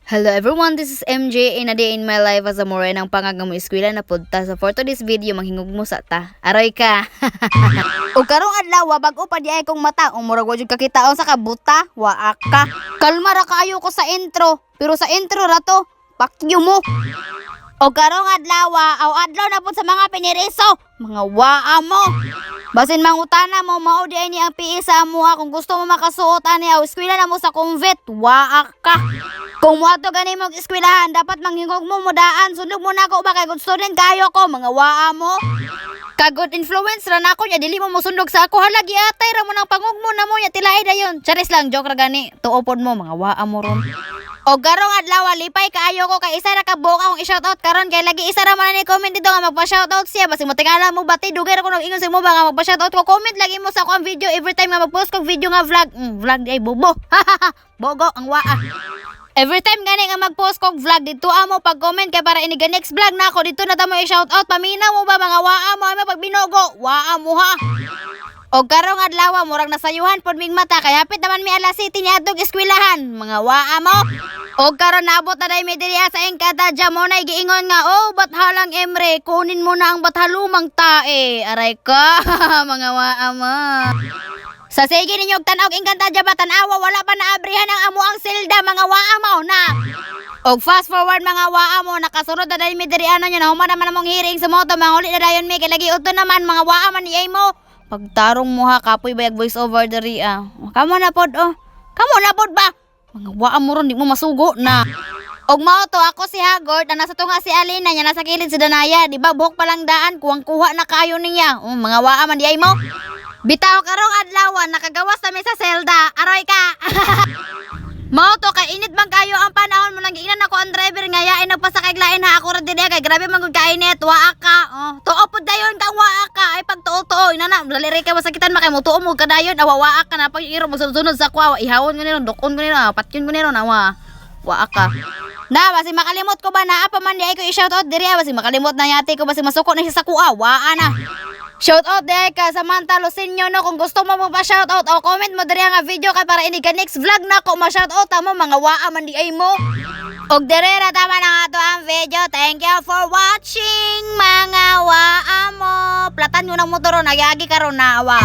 Hello everyone, this is MJ and a day in my life as a more ng pangagamo eskwela na punta. So for today's video, manghingog mo sa ta. Aroy ka! O karong adlaw, bag-o pa di ay kong mata. Umurag wajud kakitaon sa kabuta, waak ka. Kalma ra kaayo ko sa intro, pero sa intro ra to, pakyo mo. O karong adlaw, aw adlaw na pud sa mga piniriso, mga waa mo. Basin mangutana mo, mao di ay ni ang PE sa amuha kung gusto mo makasuot ani aw eskwela na mo sa convent, waak ka. Kung mo ato gani mong eskwelahan, dapat manghingog mo mudaan. Sundog mo na ako ba kay good student kayo ko, mga waa mo. Kagod influence ra nako nya dili mo mosundog sa ako halagi atay ra mo nang pangugmo na mo nya tilaay dayon. Charis lang joke ra gani. Tuopod mo mga waa mo ron. O garong adlaw lipay kaayo ko kay isa ra ka buok akong i-shoutout karon kay lagi isa ra man ni comment dito nga magpa-shoutout siya basi mo tingala mo bati dugay ra ko nag-ingon sa mo ba nga magpa-shoutout ko comment lagi mo sa ako ang video every time nga mag-post kog video nga vlog. Vlog ay bobo. Bogo ang waa. Every time gani nga mag-post kog vlog dito amo pag-comment kay para iniga next vlog na ako dito na ta mo i-shoutout paminaw mo ba mga waa mo ay pag binogo waa mo ha. O karong adlaw murag nasayuhan pod ming mata kay hapit naman mi alas City ni adtong eskwelahan mga waa mo. O karon naabot na day mi diri sa Engkata mo na giingon nga oh bathalang Emre kunin mo na ang bathalumang tae aray ka mga waa mo. Sa sige ninyo tan-og Engkanta ba tan-awa wala pa naabrihan ang amo ang silda mga waa mo na. Og fast forward mga waa mo nakasunod na day mi diri ano nya na human naman among hearing sa moto manguli na dayon mi kay lagi udto naman mga waa man ni mo. Pagtarong mo ha kapoy bayag voice over diri Kamo na pod Kamo na pod ba? Mga waa mo ron di mo masugo na. Og mao to ako si Hagord na nasa tunga si Alina nya nasa kilid si Danaya di ba buhok pa lang daan kuwang-kuha na kayo niya. Mga waa man di mo. Bitaw karong adlaw nakagawas na mi sa selda. Aroy ka. Mao to kay init bang kayo ang panahon mo nang giingnan ako ang driver nga yain nagpasakay lain ha ako ra diri kay grabe man gud kainit waa ka. Tuo pod dayon kang waa ka ay pag tuo inana daliri kay masakitan makay mo tuo mo kadayon waa ka na pag iro mo sunod sa kwa ihawon ko niro dokon ko niro patyon ko niro na waa ka. Na basi makalimot ko ba na apa man di ay ko i-shout out diri basi makalimot na yati ko basi masuko na siya sa kuha waa na. Shout out dahil ka Samantha Lucinio no kung gusto mo pa-shout out o comment mo diri nga video kay para ini ka next vlog na ko ma-shout out mo mga waa man di ay mo. Og diri ra tama na ato ang video. Thank you for watching mga waa mo. Platan mo ng motor nagyagi karon na awa.